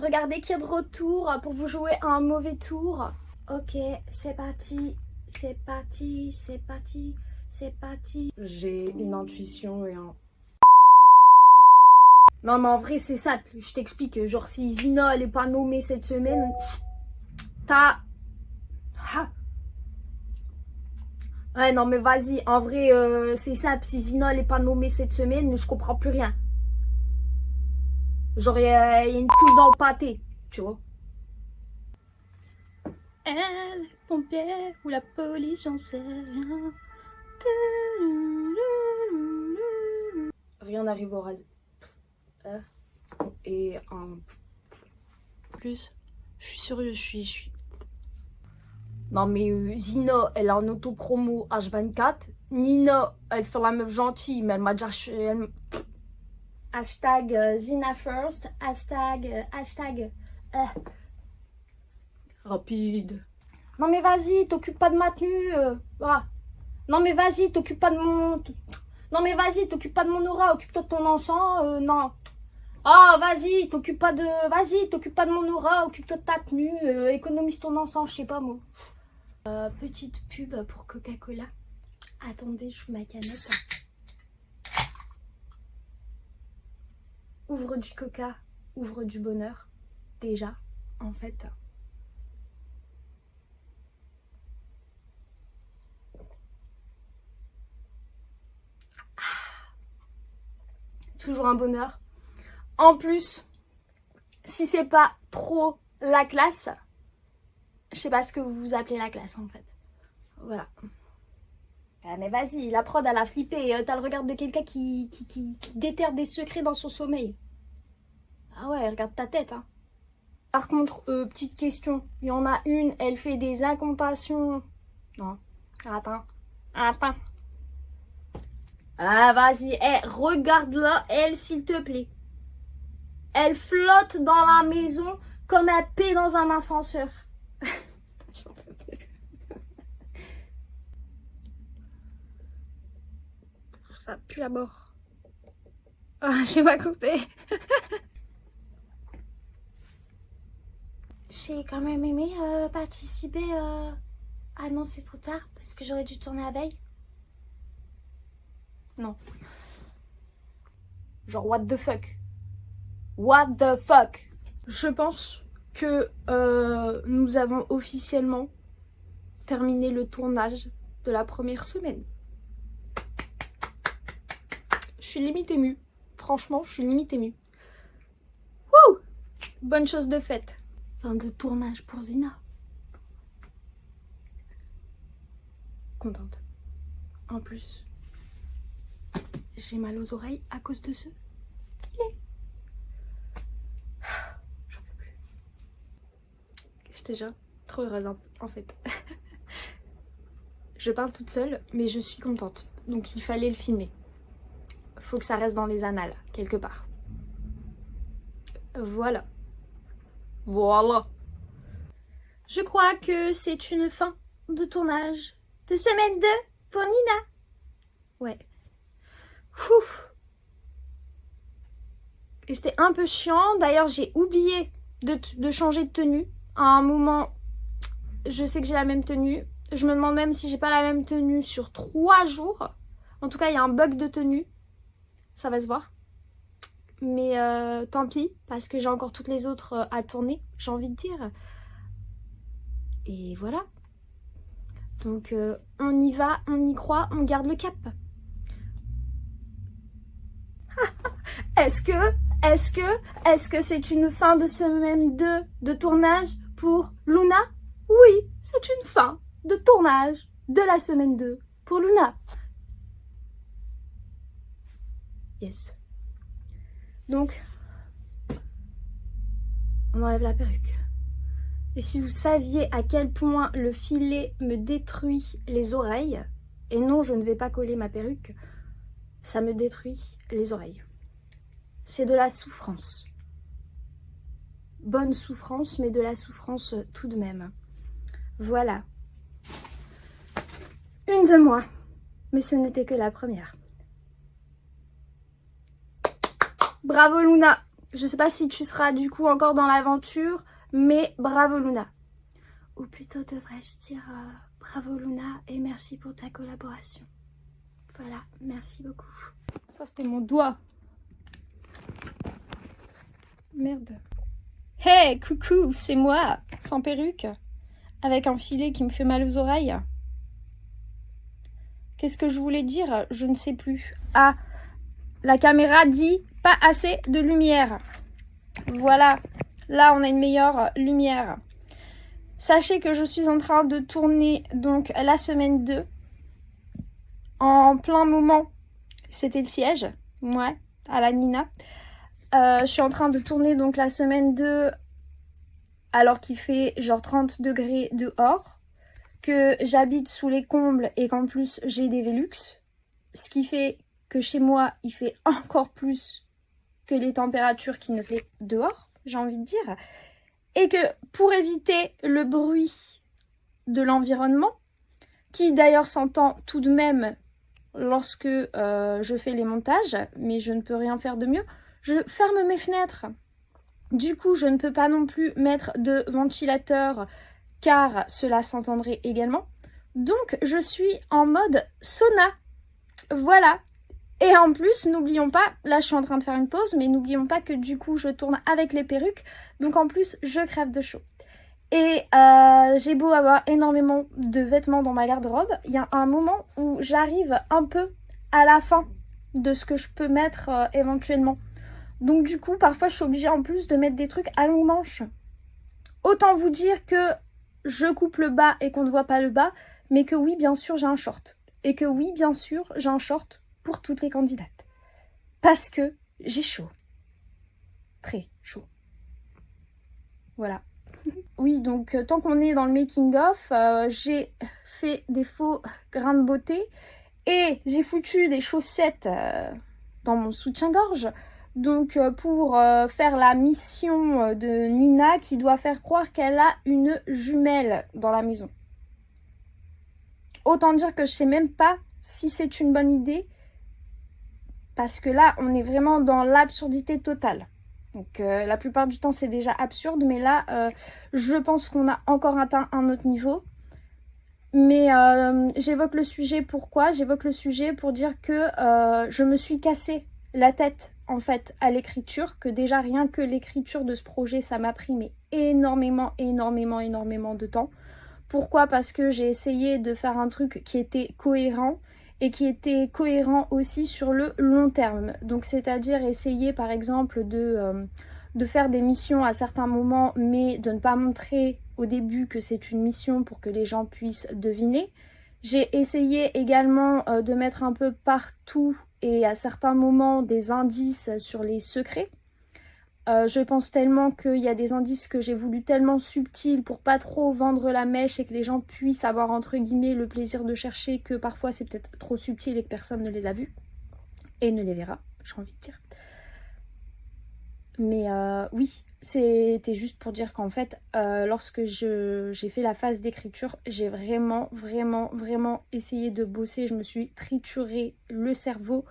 Regardez qui est de retour pour vous jouer un mauvais tour. Ok, c'est parti, c'est parti, c'est parti, c'est parti. J'ai une intuition et un... Non mais en vrai c'est ça, je t'explique. Genre si Zina elle est pas nommée cette semaine, t'as... Ah. Ouais non mais vas-y, en vrai c'est simple, si Zina elle est pas nommée cette semaine, je comprends plus rien. Genre il y a une couche dans le pâté, tu vois. Elle, pompier ou la police, j'en sais rien. Rien n'arrive au ras. Et en plus, je suis sûre, je suis. Non mais Zina, elle a un autochromo H24. Nina, elle fait la meuf gentille, mais elle m'a déjà... Hashtag Zina first. Hashtag... Rapide. Non mais vas-y, t'occupes pas de ma tenue. Ah. Non mais vas-y, t'occupes pas de mon... Non mais vas-y, t'occupes pas de mon aura, occupe-toi de ton encens. Non. Ah vas-y, t'occupes pas de... Vas-y, t'occupes pas de mon aura, occupe-toi de ta tenue. Économise ton encens, je sais pas moi. Petite pub pour Coca-Cola. Attendez, je fous ma canette. Ouvre du coca, ouvre du bonheur. Déjà, en fait. Toujours un bonheur. En plus, si c'est pas trop la classe, je sais pas ce que vous appelez la classe en fait. Voilà. Ah mais vas-y, la prod elle a flippé. T'as le regard de quelqu'un qui déterre des secrets dans son sommeil. Ah ouais, regarde ta tête hein. Par contre, petite question. Il y en a une, elle fait des incantations. Non. Attends. Ah vas-y, regarde-la, elle s'il te plaît. Elle flotte dans la maison comme un paix dans un ascenseur. Ça pue la mort. Oh, j'ai pas coupé. J'ai quand même aimé participer. Ah non, c'est trop tard parce que j'aurais dû tourner la veille. Non. Genre, what the fuck? What the fuck? Je pense que nous avons officiellement terminé le tournage de la première semaine. Je suis limite émue. Franchement, je suis limite émue. Wouh! Bonne chose de faite. Fin de tournage pour Zina. Contente. En plus, j'ai mal aux oreilles à cause de ce filet. J'en peux plus. J'étais déjà trop heureuse en fait. Je parle toute seule, mais je suis contente. Donc il fallait le filmer. Faut que ça reste dans les annales, quelque part. Voilà. Voilà. Je crois que c'est une fin de tournage de semaine 2 pour Nina. Ouais. Ouf. Et c'était un peu chiant. D'ailleurs, j'ai oublié de changer de tenue. À un moment, je sais que j'ai la même tenue. Je me demande même si j'ai pas la même tenue sur 3 jours. En tout cas, il y a un bug de tenue. Ça va se voir. Mais tant pis, parce que j'ai encore toutes les autres à tourner, j'ai envie de dire. Et voilà. Donc on y va, on y croit, on garde le cap. Est-ce que c'est une fin de semaine 2 de tournage pour Luna? Oui, c'est une fin de tournage de la semaine 2 pour Luna. Yes. Donc, on enlève la perruque. Et si vous saviez à quel point le filet me détruit les oreilles, et non, je ne vais pas coller ma perruque, ça me détruit les oreilles. C'est de la souffrance. Bonne souffrance, mais de la souffrance tout de même. Voilà. Une de moins. Mais ce n'était que la première. Bravo Luna! Je sais pas si tu seras du coup encore dans l'aventure, mais bravo Luna. Ou plutôt devrais-je dire bravo Luna et merci pour ta collaboration. Voilà, merci beaucoup. Ça c'était mon doigt. Merde. Hey, coucou, c'est moi, sans perruque, avec un filet qui me fait mal aux oreilles. Qu'est-ce que je voulais dire? Je ne sais plus. Ah, la caméra dit pas assez de lumière. Voilà, là on a une meilleure lumière. Sachez que je suis en train de tourner donc la semaine 2. En plein moment, c'était le siège, ouais, à la Nina. Je suis en train de tourner donc la semaine 2 alors qu'il fait genre 30 degrés dehors, que j'habite sous les combles et qu'en plus j'ai des Velux, ce qui fait que chez moi il fait encore plus que les températures qu'il ne fait dehors, j'ai envie de dire, et que pour éviter le bruit de l'environnement, qui d'ailleurs s'entend tout de même lorsque je fais les montages, mais je ne peux rien faire de mieux, je ferme mes fenêtres. Du coup, je ne peux pas non plus mettre de ventilateur car cela s'entendrait également. Donc, je suis en mode sauna. Voilà. Et en plus, n'oublions pas, là je suis en train de faire une pause, mais n'oublions pas que du coup, je tourne avec les perruques. Donc en plus, je crève de chaud. Et j'ai beau avoir énormément de vêtements dans ma garde-robe, il y a un moment où j'arrive un peu à la fin de ce que je peux mettre éventuellement. Donc du coup, parfois, je suis obligée en plus de mettre des trucs à longue manche. Autant vous dire que je coupe le bas et qu'on ne voit pas le bas, mais que oui, bien sûr, j'ai un short. Et que oui, bien sûr, j'ai un short pour toutes les candidates. Parce que j'ai chaud. Très chaud. Voilà. Oui, donc tant qu'on est dans le making-of, j'ai fait des faux grains de beauté et j'ai foutu des chaussettes dans mon soutien-gorge. Donc pour faire la mission de Nina qui doit faire croire qu'elle a une jumelle dans la maison. Autant dire que je sais même pas si c'est une bonne idée parce que là on est vraiment dans l'absurdité totale. Donc la plupart du temps c'est déjà absurde, mais là je pense qu'on a encore atteint un autre niveau. Mais j'évoque le sujet pourquoi? J'évoque le sujet pour dire que je me suis cassé la tête en fait à l'écriture, que déjà rien que l'écriture de ce projet ça m'a pris mais énormément de temps. Pourquoi? Parce que j'ai essayé de faire un truc qui était cohérent et qui était cohérent aussi sur le long terme. Donc c'est-à-dire essayer par exemple de faire des missions à certains moments mais de ne pas montrer au début que c'est une mission pour que les gens puissent deviner. J'ai essayé également de mettre un peu partout et à certains moments des indices sur les secrets. Je pense tellement qu'il y a des indices que j'ai voulu tellement subtils pour pas trop vendre la mèche et que les gens puissent avoir entre guillemets le plaisir de chercher, que parfois c'est peut-être trop subtil et que personne ne les a vus et ne les verra, j'ai envie de dire. Mais oui, c'était juste pour dire qu'en fait, lorsque j'ai fait la phase d'écriture, j'ai vraiment essayé de bosser. Je me suis trituré le cerveau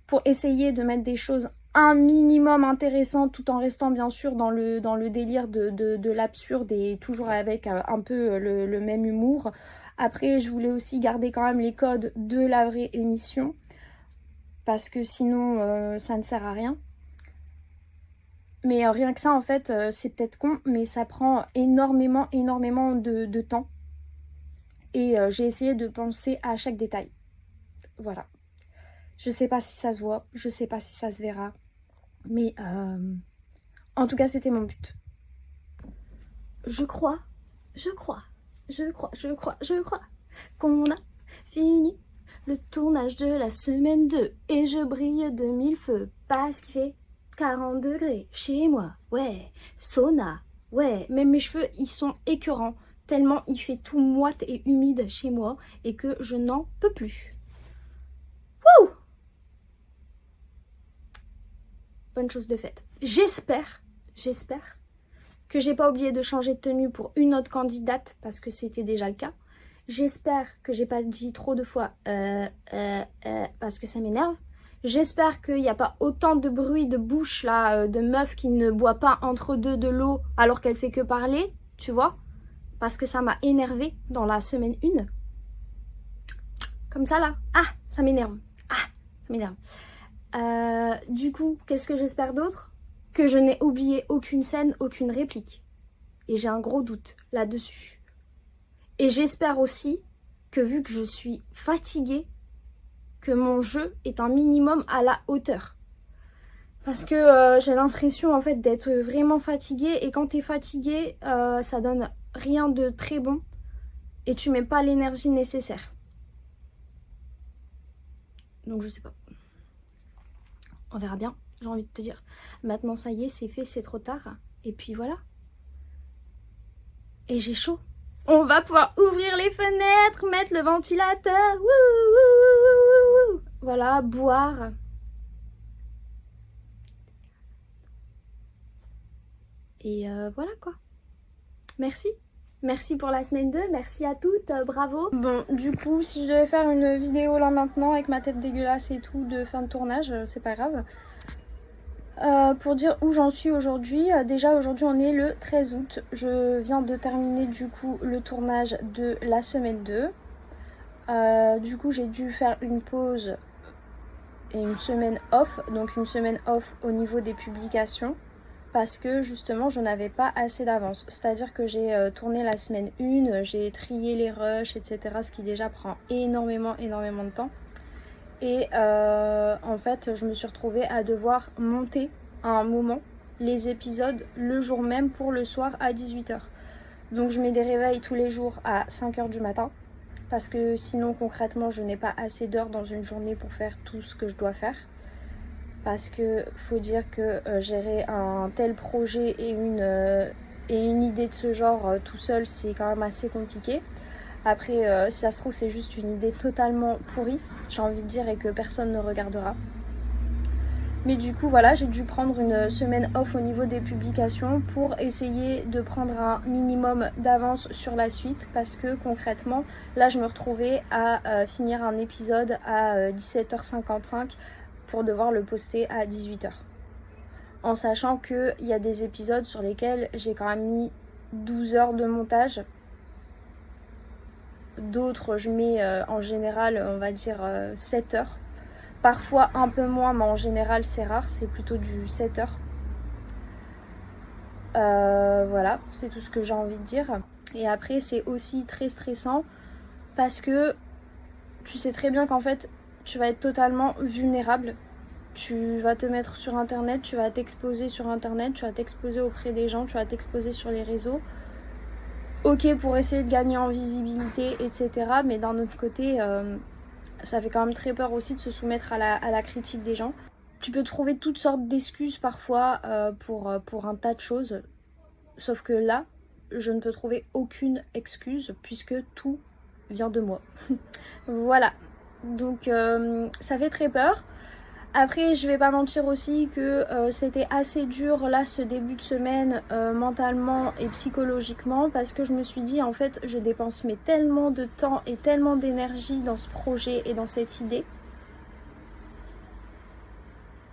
pour essayer de mettre des choses un minimum intéressantes tout en restant bien sûr dans le délire de l'absurde et toujours avec un peu le même humour. Après, je voulais aussi garder quand même les codes de la vraie émission parce que sinon, ça ne sert à rien. Mais rien que ça, en fait, c'est peut-être con, mais ça prend énormément de temps. Et j'ai essayé de penser à chaque détail. Voilà. Je sais pas si ça se voit, je sais pas si ça se verra. Mais en tout cas, c'était mon but. Je crois qu'on a fini le tournage de la semaine 2. Et je brille de mille feux parce qu'il fait 40 degrés chez moi, ouais, sauna, ouais, même mes cheveux ils sont écœurants tellement il fait tout moite et humide chez moi et que je n'en peux plus. Wouh! Bonne chose de faite. J'espère que j'ai pas oublié de changer de tenue pour une autre candidate parce que c'était déjà le cas. J'espère que j'ai pas dit trop de fois parce que ça m'énerve. J'espère qu'il n'y a pas autant de bruit de bouche là, de meufs qui ne boit pas entre deux de l'eau alors qu'elle fait que parler, tu vois. Parce que ça m'a énervée dans la semaine 1. Comme ça là. Ah, ça m'énerve. Ah, ça m'énerve. Du coup, qu'est-ce que j'espère d'autre? Que je n'ai oublié aucune scène, aucune réplique. Et j'ai un gros doute là-dessus. Et j'espère aussi que vu que je suis fatiguée, que mon jeu est un minimum à la hauteur. Parce que j'ai l'impression en fait d'être vraiment fatiguée. Et quand t'es fatiguée, ça donne rien de très bon. Et tu mets pas l'énergie nécessaire. Donc je sais pas. On verra bien, j'ai envie de te dire. Maintenant ça y est, c'est fait, c'est trop tard. Et puis voilà. Et j'ai chaud. On va pouvoir ouvrir les fenêtres, mettre le ventilateur. Wouh, wouh, wouh, wouh. Voilà, boire. Et voilà quoi. Merci. Merci pour la semaine 2, merci à toutes, bravo. Bon, du coup, si je devais faire une vidéo là maintenant avec ma tête dégueulasse et tout de fin de tournage, c'est pas grave. Pour dire où j'en suis aujourd'hui, déjà aujourd'hui on est le 13 août. Je viens de terminer du coup le tournage de la semaine 2. Du coup j'ai dû faire une pause et une semaine off. Donc une semaine off au niveau des publications. Parce que justement je n'avais pas assez d'avance. C'est-à-dire que j'ai tourné la semaine 1, j'ai trié les rushs, etc. Ce qui déjà prend énormément de temps. Et en fait je me suis retrouvée à devoir monter à un moment les épisodes le jour même pour le soir à 18h. Donc je mets des réveils tous les jours à 5h du matin. Parce que sinon concrètement je n'ai pas assez d'heures dans une journée pour faire tout ce que je dois faire. Parce que faut dire que gérer un tel projet et une idée de ce genre tout seul, c'est quand même assez compliqué. Après, si ça se trouve, c'est juste une idée totalement pourrie, j'ai envie de dire, et que personne ne regardera. Mais du coup, voilà, j'ai dû prendre une semaine off au niveau des publications pour essayer de prendre un minimum d'avance sur la suite. Parce que concrètement, là, je me retrouvais à finir un épisode à 17h55 pour devoir le poster à 18h. En sachant qu'il y a des épisodes sur lesquels j'ai quand même mis 12 heures de montage. D'autres, je mets en général, on va dire 7 heures. Parfois un peu moins, mais en général c'est rare, c'est plutôt du 7 heures. Voilà, c'est tout ce que j'ai envie de dire. Et après, c'est aussi très stressant parce que tu sais très bien qu'en fait, tu vas être totalement vulnérable. Tu vas te mettre sur internet, tu vas t'exposer sur internet, tu vas t'exposer auprès des gens, tu vas t'exposer sur les réseaux. Ok, pour essayer de gagner en visibilité, etc. Mais d'un autre côté, ça fait quand même très peur aussi de se soumettre à la critique des gens. Tu peux trouver toutes sortes d'excuses parfois pour un tas de choses. Sauf que là, je ne peux trouver aucune excuse puisque tout vient de moi. Voilà. Donc ça fait très peur. Après, je vais pas mentir aussi que c'était assez dur là ce début de semaine mentalement et psychologiquement parce que je me suis dit en fait je dépense mais tellement de temps et tellement d'énergie dans ce projet et dans cette idée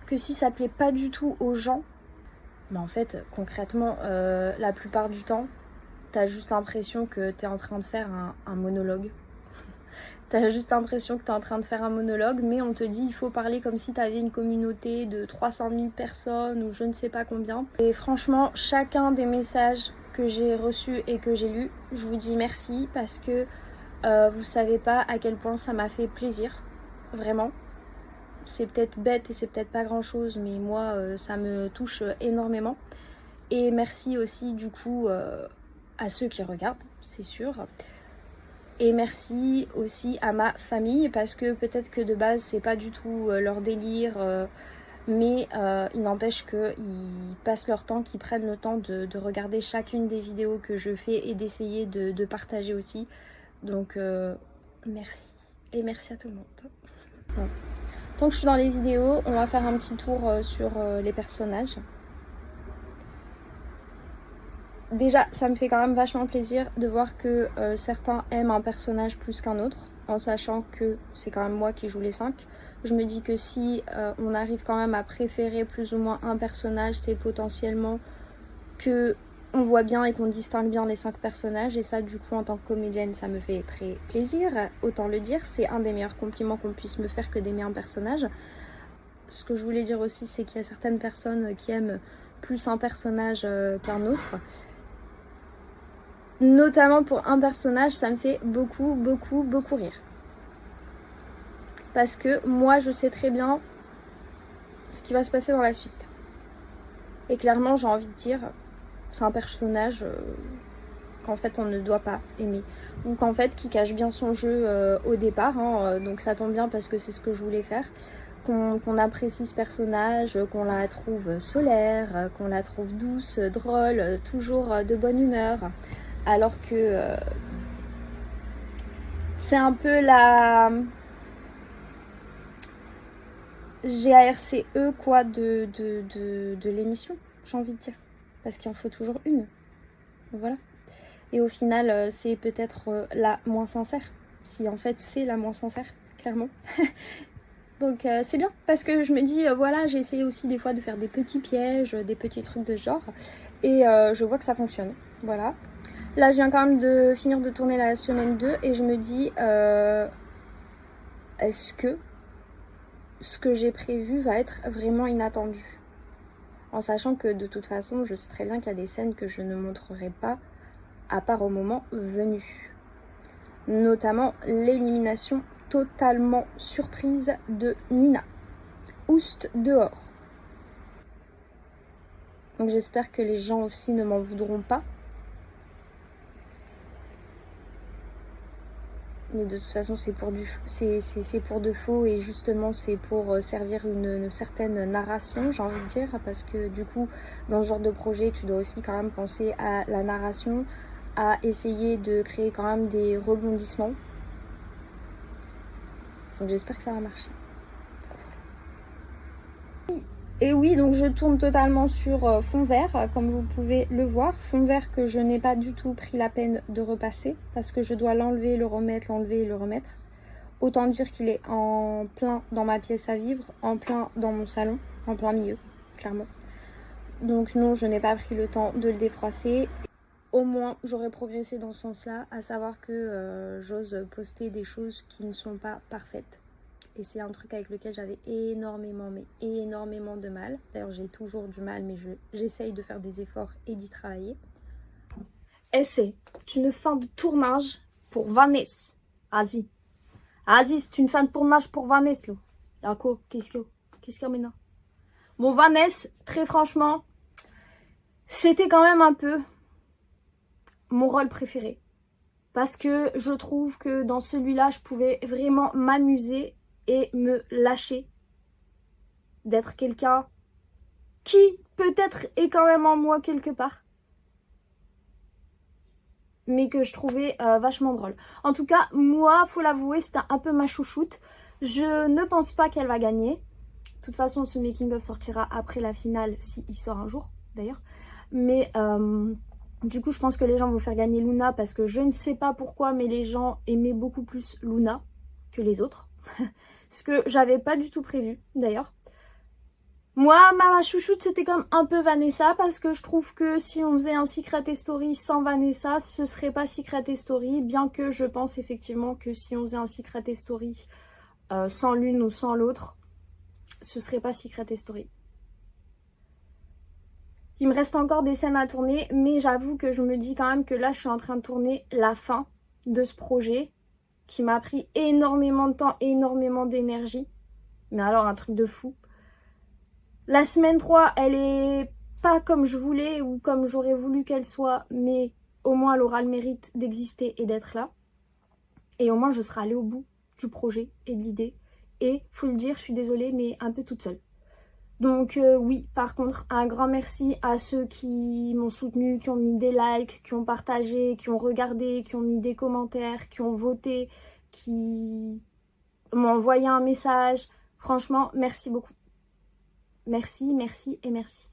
que si ça plaît pas du tout aux gens, mais en fait concrètement la plupart du temps t'as juste l'impression que t'es en train de faire un monologue. T'as juste l'impression que t'es en train de faire un monologue, mais on te dit il faut parler comme si t'avais une communauté de 300 000 personnes ou je ne sais pas combien. Et franchement, chacun des messages que j'ai reçus et que j'ai lus, je vous dis merci parce que vous savez pas à quel point ça m'a fait plaisir. Vraiment. C'est peut-être bête et c'est peut-être pas grand chose, mais moi ça me touche énormément. Et merci aussi du coup à ceux qui regardent, c'est sûr. Et merci aussi à ma famille parce que peut-être que de base c'est pas du tout leur délire, mais il n'empêche qu'ils passent leur temps, qu'ils prennent le temps de regarder chacune des vidéos que je fais et d'essayer de partager aussi. Donc merci et merci à tout le monde. Bon. Tant que je suis dans les vidéos, on va faire un petit tour sur les personnages. Déjà, ça me fait quand même vachement plaisir de voir que certains aiment un personnage plus qu'un autre. en sachant que c'est quand même moi qui joue les 5. Je me dis que si on arrive quand même à préférer plus ou moins un personnage, c'est potentiellement que on voit bien et qu'on distingue bien les 5 personnages. Et ça, du coup, en tant que comédienne, ça me fait très plaisir. Autant le dire, c'est un des meilleurs compliments qu'on puisse me faire que d'aimer un personnage. Ce que je voulais dire aussi, c'est qu'il y a certaines personnes qui aiment plus un personnage qu'un autre. Notamment pour un personnage, ça me fait beaucoup rire. Parce que moi, je sais très bien ce qui va se passer dans la suite. Et clairement, j'ai envie de dire, c'est un personnage qu'en fait, on ne doit pas aimer. Ou qu'en fait, qui cache bien son jeu au départ. Donc ça tombe bien parce que c'est ce que je voulais faire. Qu'on apprécie ce personnage, qu'on la trouve solaire, qu'on la trouve douce, drôle, toujours de bonne humeur. Alors que c'est un peu la GARCE quoi de l'émission, j'ai envie de dire. Parce qu'il en faut toujours une. Voilà. Et au final, c'est peut-être la moins sincère. Si en fait c'est la moins sincère, clairement. Donc c'est bien parce que je me dis, voilà, j'ai essayé aussi des fois de faire des petits pièges, des petits trucs de ce genre. Et je vois que ça fonctionne. Voilà. Là, je viens quand même de finir de tourner la semaine 2 et je me dis, est-ce que ce que j'ai prévu va être vraiment inattendu? En sachant que de toute façon, je sais très bien qu'il y a des scènes que je ne montrerai pas à part au moment venu. Notamment l'élimination totalement surprise de Nina. Oust dehors. Donc j'espère que les gens aussi ne m'en voudront pas. Mais de toute façon c'est pour de faux et justement c'est pour servir une certaine narration, j'ai envie de dire, parce que du coup dans ce genre de projet tu dois aussi quand même penser à la narration, à essayer de créer quand même des rebondissements. Donc j'espère que ça va marcher. Et oui, donc je tourne totalement sur fond vert, comme vous pouvez le voir. Fond vert que je n'ai pas du tout pris la peine de repasser, parce que je dois l'enlever, le remettre, l'enlever et le remettre. Autant dire qu'il est en plein dans ma pièce à vivre, en plein dans mon salon, en plein milieu, clairement. Donc non, je n'ai pas pris le temps de le défroisser. Au moins, j'aurais progressé dans ce sens-là, à savoir que j'ose poster des choses qui ne sont pas parfaites. Et c'est un truc avec lequel j'avais énormément de mal. D'ailleurs, j'ai toujours du mal, mais j'essaye de faire des efforts et d'y travailler. Et c'est une fin de tournage pour Vanessa. Vas-y. Vas-y, c'est une fin de tournage pour Vanessa, là. Y'a quoi? Qu'est-ce qu'il y a maintenant? Bon, Vanessa, très franchement, c'était quand même un peu mon rôle préféré. Parce que je trouve que dans celui-là, je pouvais vraiment m'amuser et me lâcher d'être quelqu'un qui peut-être est quand même en moi quelque part, mais que je trouvais vachement drôle. En tout cas, moi, faut l'avouer, c'était un peu ma chouchoute. Je ne pense pas qu'elle va gagner. De toute façon, ce making-of sortira après la finale, s'il sort un jour d'ailleurs. Mais du coup, je pense que les gens vont faire gagner Luna parce que je ne sais pas pourquoi, mais les gens aimaient beaucoup plus Luna que les autres. Ce que j'avais pas du tout prévu d'ailleurs. Moi, ma chouchoute, c'était quand même un peu Vanessa parce que je trouve que si on faisait un Secret Story sans Vanessa, ce serait pas Secret Story, bien que je pense effectivement que si on faisait un Secret Story sans l'une ou sans l'autre, ce serait pas Secret Story. Il me reste encore des scènes à tourner, mais j'avoue que je me dis quand même que là, je suis en train de tourner la fin de ce projet qui m'a pris énormément de temps, énormément d'énergie. Mais alors, un truc de fou. La semaine 3, elle est pas comme je voulais ou comme j'aurais voulu qu'elle soit, mais au moins elle aura le mérite d'exister et d'être là. Et au moins je serai allée au bout du projet et de l'idée. Et faut le dire, je suis désolée, mais un peu toute seule. Donc oui, par contre, un grand merci à ceux qui m'ont soutenu, qui ont mis des likes, qui ont partagé, qui ont regardé, qui ont mis des commentaires, qui ont voté, qui m'ont envoyé un message. Franchement, merci beaucoup. Merci, merci et merci.